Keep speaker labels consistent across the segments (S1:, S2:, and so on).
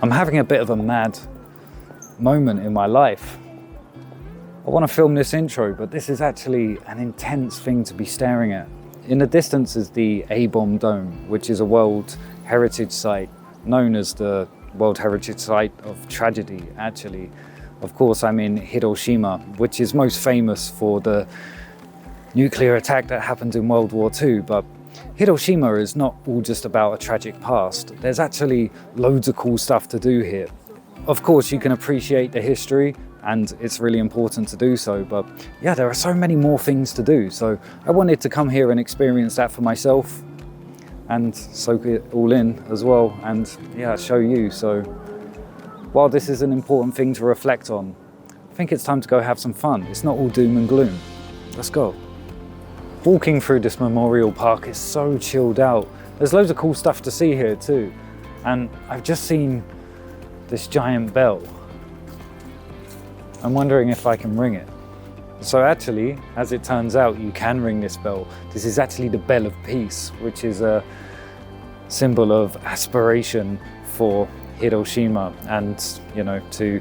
S1: I'm having a bit of a mad moment in my life. I want to film this intro, but this is actually an intense thing to be staring at. In the distance is the A-bomb Dome, which is a World Heritage Site, known as the World Heritage Site of Tragedy, actually. Of course, I'm in Hiroshima, which is most famous for the nuclear attack that happened in World War II, but Hiroshima is not all just about a tragic past. There's actually loads of cool stuff to do here. Of course, you can appreciate the history, and it's really important to do so, but yeah, there are so many more things to do. So I wanted to come here and experience that for myself and soak it all in as well, and yeah, show you. So while this is an important thing to reflect on, I think it's time to go have some fun. It's not all doom and gloom. Let's go. Walking through this memorial park is so chilled out. There's loads of cool stuff to see here too. And I've just seen this giant bell. I'm wondering if I can ring it. So actually, as it turns out, you can ring this bell. This is actually the Bell of Peace, which is a symbol of aspiration for Hiroshima and, you know, to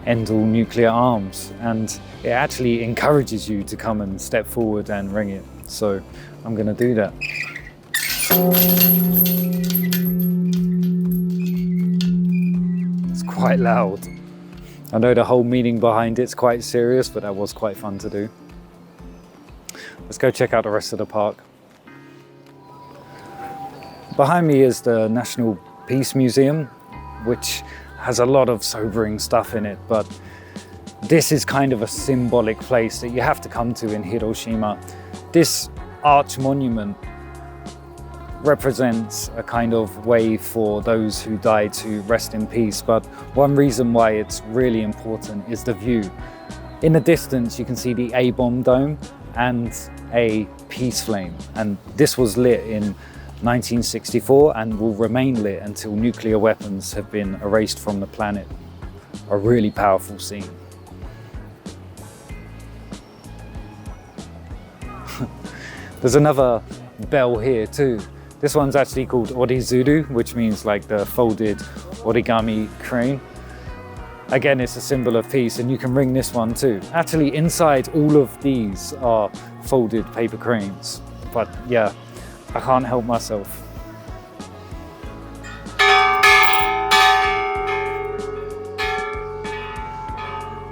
S1: end all nuclear arms. And it actually encourages you to come and step forward and ring it. So I'm gonna do that. It's quite loud. I know the whole meaning behind it's quite serious, but that was quite fun to do. Let's go check out the rest of the park. Behind me is the National Peace Museum, which has a lot of sobering stuff in it, but this is kind of a symbolic place that you have to come to in Hiroshima. This arch monument represents a kind of way for those who died to rest in peace, but one reason why it's really important is the view. In the distance you can see the A-bomb dome and a peace flame, and this was lit in 1964 and will remain lit until nuclear weapons have been erased from the planet. A really powerful scene. There's another bell here too. This one's actually called orizuru, which means like the folded origami crane. Again, it's a symbol of peace, and you can ring this one too. Actually, inside all of these are folded paper cranes, but yeah, I can't help myself.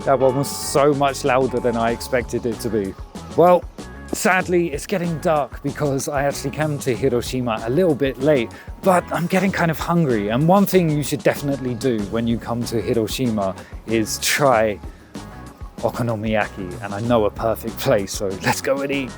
S1: That one was so much louder than I expected it to be. Well, sadly, it's getting dark because I actually came to Hiroshima a little bit late, but I'm getting kind of hungry. And one thing you should definitely do when you come to Hiroshima is try okonomiyaki, and I know a perfect place, so let's go and eat.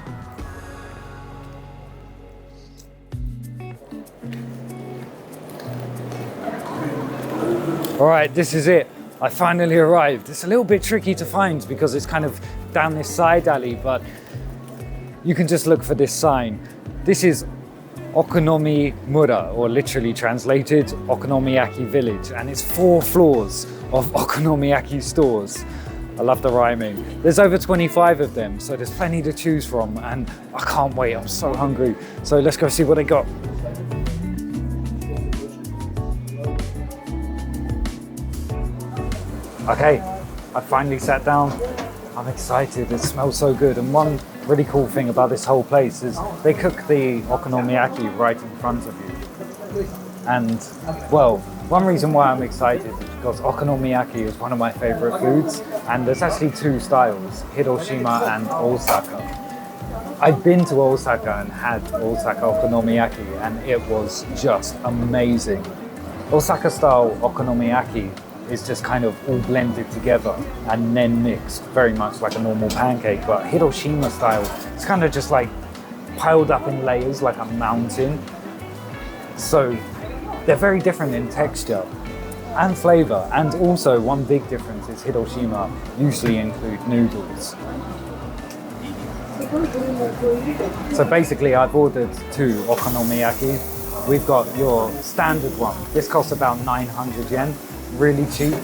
S1: All right, this is it. I finally arrived. It's a little bit tricky to find because it's kind of down this side alley, but you can just look for this sign. This is Okonomimura, or literally translated Okonomiyaki Village, and it's 4 floors of okonomiyaki stores. I love the rhyming. There's over 25 of them, so there's plenty to choose from, and I can't wait, I'm so hungry. So let's go see what they got. Okay, I finally sat down. I'm excited, it smells so good. And one really cool thing about this whole place is they cook the okonomiyaki right in front of you. And well, one reason why I'm excited is because okonomiyaki is one of my favorite foods, and there's actually 2 styles, Hiroshima and Osaka. I've been to Osaka and had Osaka okonomiyaki, and it was just amazing. Osaka style okonomiyaki is just kind of all blended together and then mixed, very much like a normal pancake. But Hiroshima style, it's kind of just like piled up in layers like a mountain. So they're very different in texture and flavor. And also one big difference is Hiroshima usually include noodles. So basically I've ordered 2 okonomiyaki. We've got your standard one. This costs about 900 yen. Really cheap,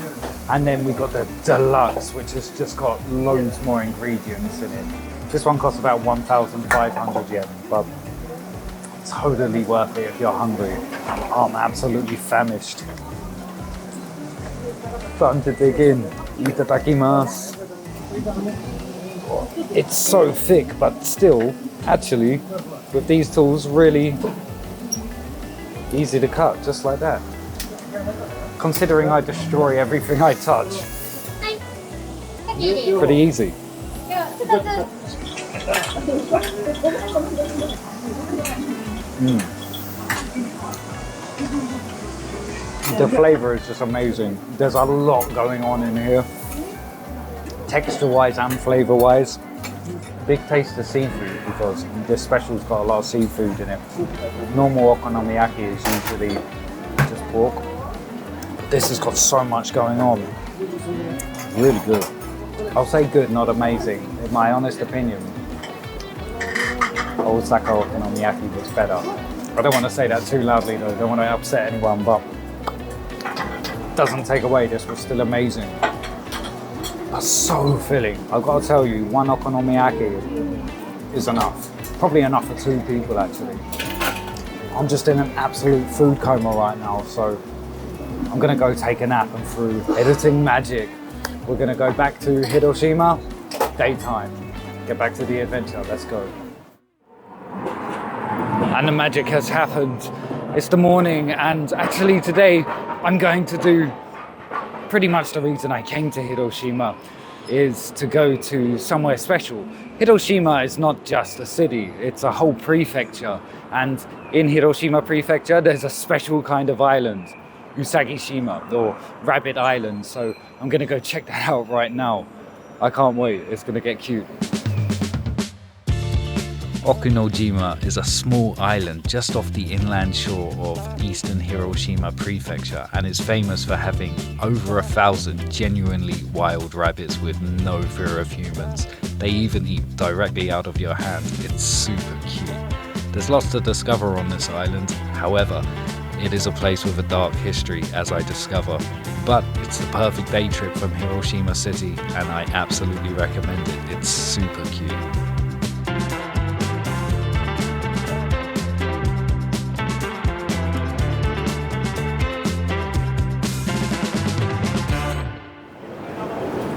S1: and then we got the deluxe, which has just got loads more ingredients in it. This one costs about 1,500 yen, but totally worth it if you're hungry. I'm absolutely famished. Starting to dig in. Itadakimasu. It's so thick, but still, actually, with these tools, really easy to cut, just like that. Considering I destroy everything I touch, pretty easy. The flavor is just amazing. There's a lot going on in here, texture-wise and flavor-wise. Big taste of seafood because this special's got a lot of seafood in it. Normal okonomiyaki is usually just pork. This has got so much going on. Really good. I'll say good, not amazing. In my honest opinion, Osaka okonomiyaki was better. I don't want to say that too loudly though, don't want to upset anyone, but doesn't take away, this was still amazing. That's so filling. I've got to tell you, one okonomiyaki is enough. Probably enough for 2 people actually. I'm just in an absolute food coma right now, so I'm gonna go take a nap, and through editing magic, we're gonna go back to Hiroshima, daytime. Get back to the adventure, let's go. And the magic has happened. It's the morning, and actually today I'm going to do pretty much the reason I came to Hiroshima is to go to somewhere special. Hiroshima is not just a city, it's a whole prefecture. And in Hiroshima prefecture, there's a special kind of island, Usagishima, or Rabbit Island. So I'm gonna go check that out right now. I can't wait, it's gonna get cute. Okunoshima is a small island just off the inland shore of eastern Hiroshima prefecture and is famous for having over 1,000 genuinely wild rabbits with no fear of humans. They even eat directly out of your hand. It's super cute. There's lots to discover on this island. However, it is a place with a dark history, as I discover. But it's the perfect day trip from Hiroshima City and I absolutely recommend it. It's super cute.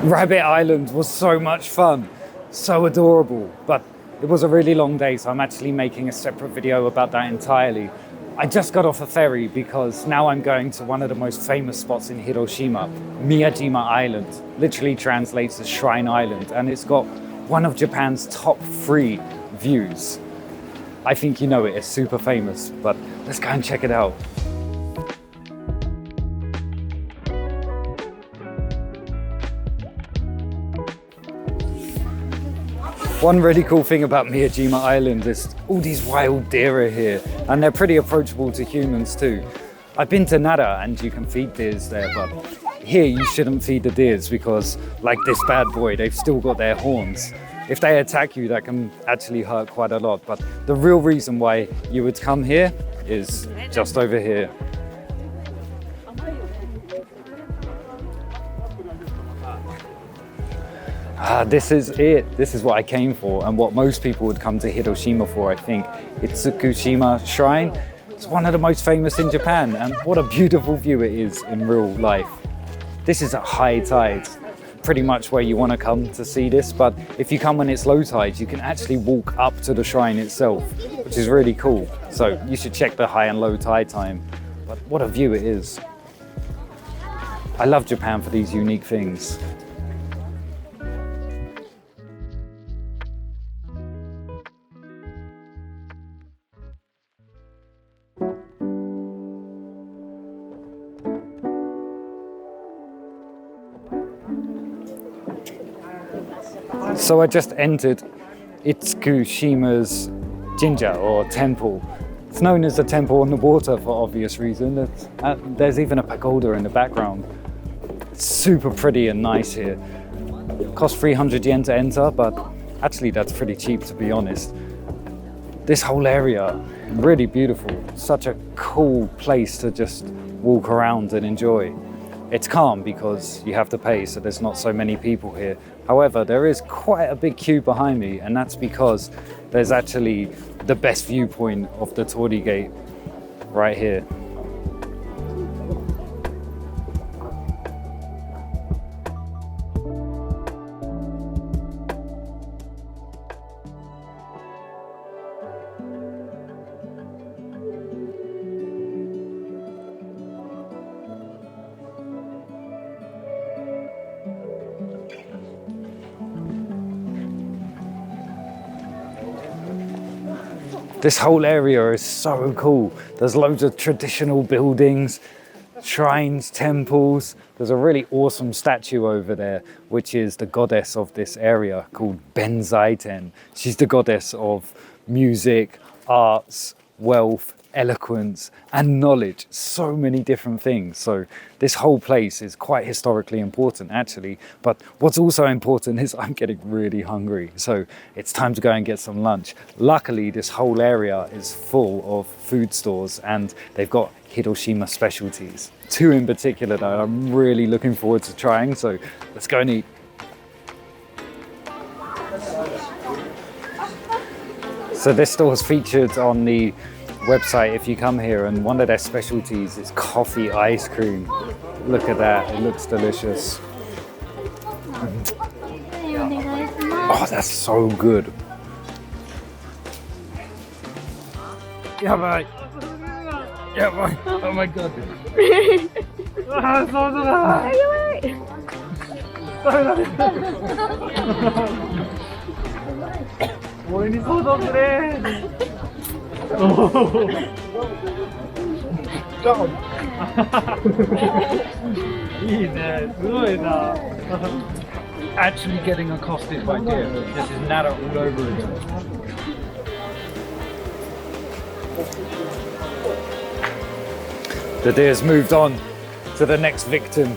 S1: Rabbit Island was so much fun, so adorable, but it was a really long day, so I'm actually making a separate video about that entirely. I just got off a ferry because now I'm going to one of the most famous spots in Hiroshima, Miyajima Island. Literally translates as Shrine Island, and it's got one of Japan's top 3 views. I think you know it, it's super famous, but let's go and check it out. One really cool thing about Miyajima Island is all these wild deer are here, and they're pretty approachable to humans too. I've been to Nara and you can feed deers there, but here you shouldn't feed the deers because, like this bad boy, they've still got their horns. If they attack you, that can actually hurt quite a lot, but the real reason why you would come here is just over here. This is it. This is what I came for and what most people would come to Hiroshima for, I think. Itsukushima Shrine. It's one of the most famous in Japan, and what a beautiful view it is in real life. This is at high tide, pretty much where you want to come to see this, but if you come when it's low tide, you can actually walk up to the shrine itself, which is really cool. So you should check the high and low tide time. But what a view it is. I love Japan for these unique things. So I just entered Itsukushima's jinja, or temple. It's known as the temple on the water for obvious reason. There's even a pagoda in the background. It's super pretty and nice here. It costs 300 yen to enter, but actually that's pretty cheap to be honest. This whole area, really beautiful. Such a cool place to just walk around and enjoy. It's calm because you have to pay, so there's not so many people here. However, there is quite a big queue behind me, and that's because there's actually the best viewpoint of the Torii Gate right here. This whole area is so cool. There's loads of traditional buildings, shrines, temples. There's a really awesome statue over there, which is the goddess of this area called Benzaiten. She's the goddess of music, arts, wealth, eloquence, and knowledge. So many different things. So this whole place is quite historically important, actually. But what's also important is I'm getting really hungry. So it's time to go and get some lunch. Luckily, this whole area is full of food stores and they've got Hiroshima specialties. Two in particular that I'm really looking forward to trying. So let's go and eat. So this store is featured on the website if you come here, and one of their specialties is coffee ice cream. Look at that, it looks delicious. Oh, that's so good. Yabai. Yabai. Oh my god. Actually getting accosted by deer. This is nada all over again. The deer's moved on to the next victim.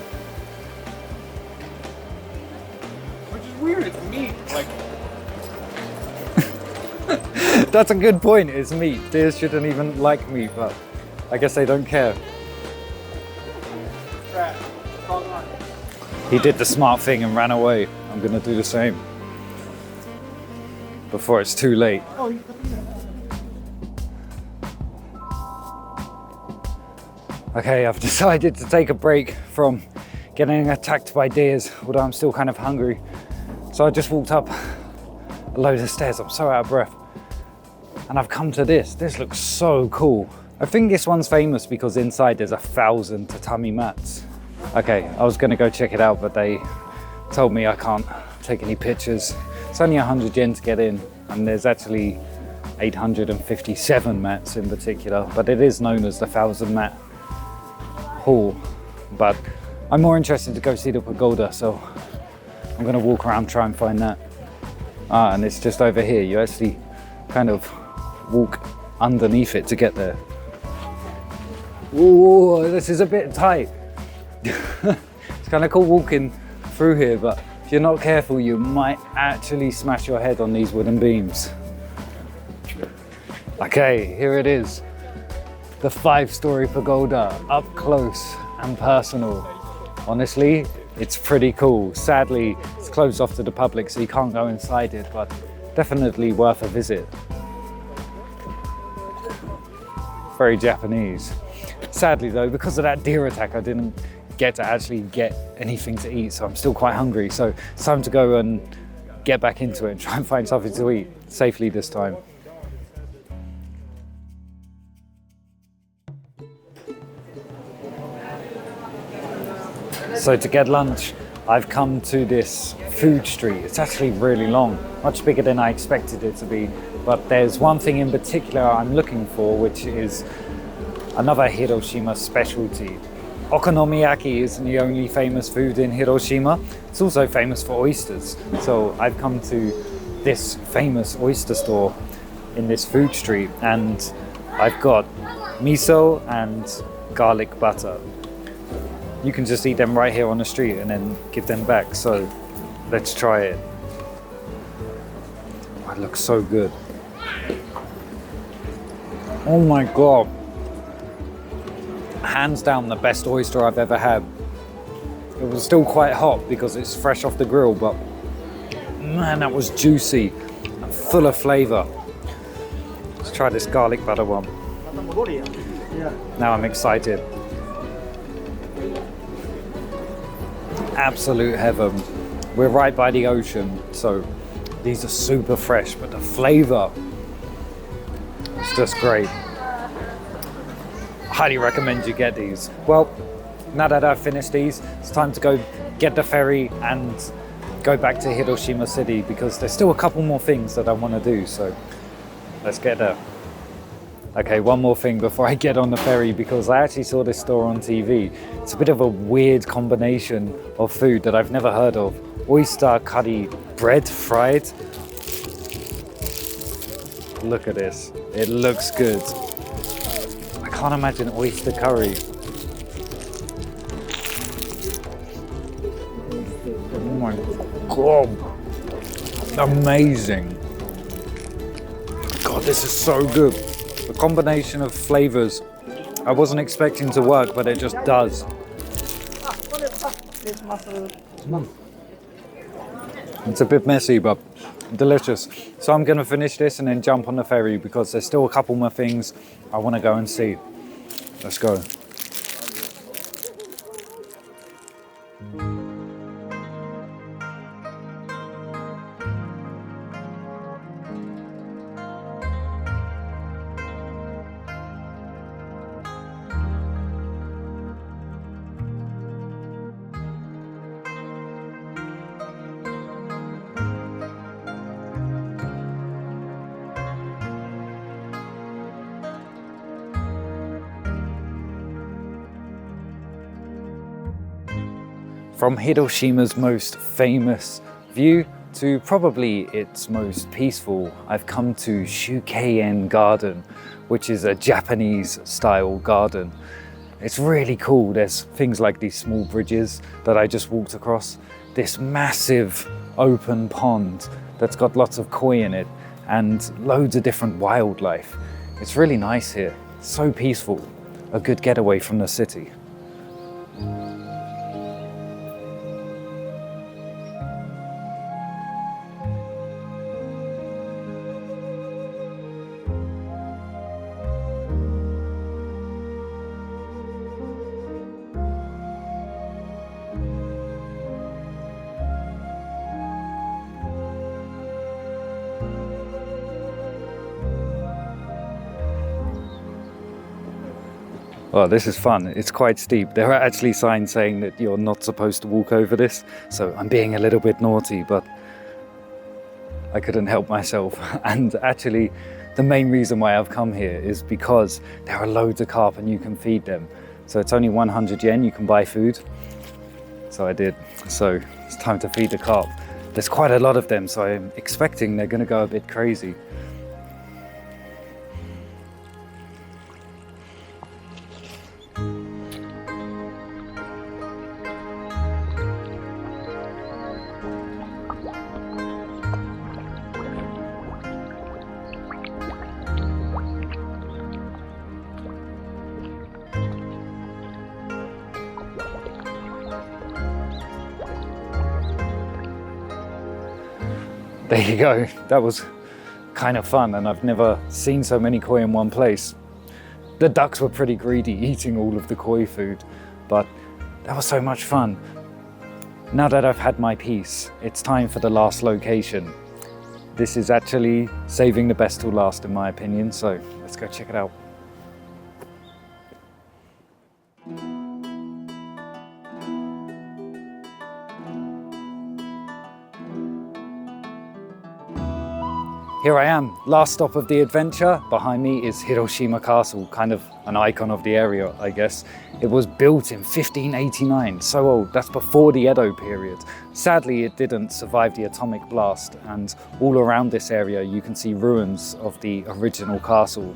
S1: Which is weird, it's meat. Like that's a good point, it's meat. Deer shouldn't even like meat, but I guess they don't care. He did the smart thing and ran away. I'm gonna do the same before it's too late. Okay, I've decided to take a break from getting attacked by deers, although I'm still kind of hungry. So I just walked up a load of stairs. I'm so out of breath. And I've come to this. This looks so cool. I think this one's famous because inside there's 1,000 tatami mats. Okay, I was gonna go check it out, but they told me I can't take any pictures. It's only 100 yen to get in, and there's actually 857 mats in particular, but it is known as the 1,000 mat hall. But I'm more interested to go see the pagoda, so I'm gonna walk around, try and find that. Ah, and it's just over here. You actually kind of walk underneath it to get there. Ooh, this is a bit tight. It's kind of cool walking through here, but if you're not careful, you might actually smash your head on these wooden beams. Okay, here it is. The 5-story pagoda, up close and personal. Honestly, it's pretty cool. Sadly, it's closed off to the public, so you can't go inside it, but definitely worth a visit. Very Japanese. Sadly though, because of that deer attack, I didn't get to actually get anything to eat, so I'm still quite hungry. So it's time to go and get back into it and try and find something to eat safely this time. So to get lunch, I've come to this food street. It's actually really long, much bigger than I expected it to be. But there's one thing in particular I'm looking for, which is another Hiroshima specialty. Okonomiyaki isn't the only famous food in Hiroshima. It's also famous for oysters. So I've come to this famous oyster store in this food street, and I've got miso and garlic butter. You can just eat them right here on the street and then give them back. So let's try it. Oh, it looks so good. Oh my God. Hands down the best oyster I've ever had. It was still quite hot because it's fresh off the grill, but man, that was juicy and full of flavor. Let's try this garlic butter one. Now I'm excited. Absolute heaven. We're right by the ocean, so these are super fresh, but the flavor is just great. Highly recommend you get these. Well, now that I've finished these, it's time to go get the ferry and go back to Hiroshima City, because there's still a couple more things that I want to do, so let's get there. Okay, one more thing before I get on the ferry, because I actually saw this store on TV. It's a bit of a weird combination of food that I've never heard of. Oyster curry bread fried. Look at this. It looks good. I can't imagine oyster curry. Oh my God. Amazing. God, this is so good. A combination of flavors I wasn't expecting to work, but it just does. It's a bit messy, but delicious. So I'm gonna finish this and then jump on the ferry, because there's still a couple more things I want to go and see. Let's go. From Hiroshima's most famous view to probably its most peaceful, I've come to Shukkeien Garden, which is a Japanese style garden. It's really cool. There's things like these small bridges that I just walked across, this massive open pond that's got lots of koi in it, and loads of different wildlife. It's really nice here, so peaceful, a good getaway from the city. Oh, this is fun. It's quite steep. There are actually signs saying that you're not supposed to walk over this, so I'm being a little bit naughty, but I couldn't help myself. And actually, the main reason why I've come here is because there are loads of carp and you can feed them. So it's only 100 yen, you can buy food. So I did. So it's time to feed the carp. There's quite a lot of them, so I'm expecting they're going to go a bit crazy. There you go. That was kind of fun, and I've never seen so many koi in one place. The ducks were pretty greedy, eating all of the koi food, but that was so much fun. Now that I've had my piece, it's time for the last location. This is actually saving the best till last, in my opinion, so let's go check it out. Here I am, last stop of the adventure. Behind me is Hiroshima Castle, kind of an icon of the area, I guess. It was built in 1589, so old, that's before the Edo period. Sadly, it didn't survive the atomic blast, and all around this area you can see ruins of the original castle.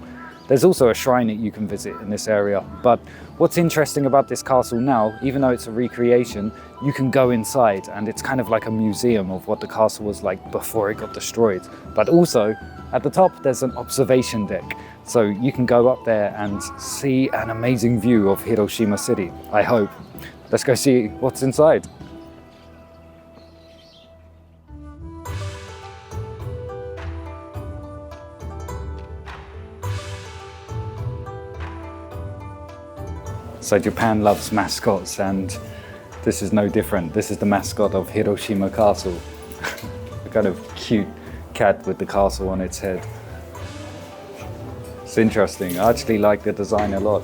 S1: There's also a shrine that you can visit in this area, but what's interesting about this castle now, even though it's a recreation, you can go inside and it's kind of like a museum of what the castle was like before it got destroyed. But also, at the top there's an observation deck, so you can go up there and see an amazing view of Hiroshima City, I hope. Let's go see what's inside. So Japan loves mascots, and this is no different. This is the mascot of Hiroshima Castle. A kind of cute cat with the castle on its head. It's interesting. I actually like the design a lot.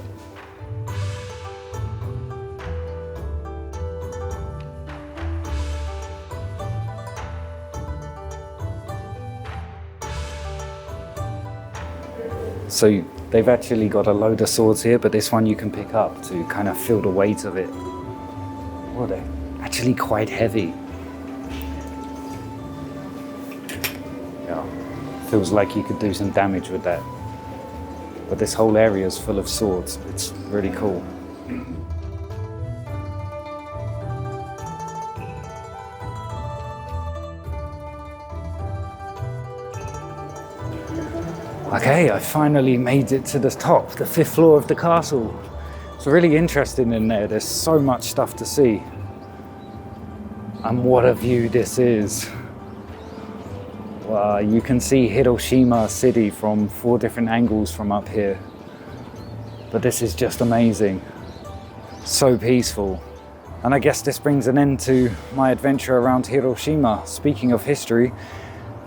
S1: So They've actually got a load of swords here, but this one you can pick up to kind of feel the weight of it. Oh, they're actually quite heavy. Yeah, feels like you could do some damage with that. But this whole area is full of swords. It's really cool. Okay, I finally made it to the top, the 5th floor of the castle. It's really interesting in there. There's so much stuff to see. And what a view this is. Wow, you can see Hiroshima city from 4 different angles from up here. But this is just amazing. So peaceful. And I guess this brings an end to my adventure around Hiroshima. Speaking of history,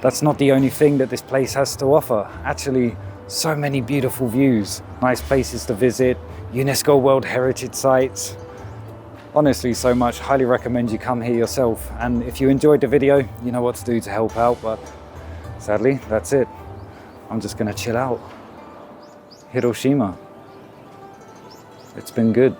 S1: that's not the only thing that this place has to offer. Actually, so many beautiful views, nice places to visit, UNESCO World Heritage Sites. Honestly, so much. Highly recommend you come here yourself. And if you enjoyed the video, you know what to do to help out. But sadly, that's it. I'm just gonna chill out. Hiroshima. It's been good.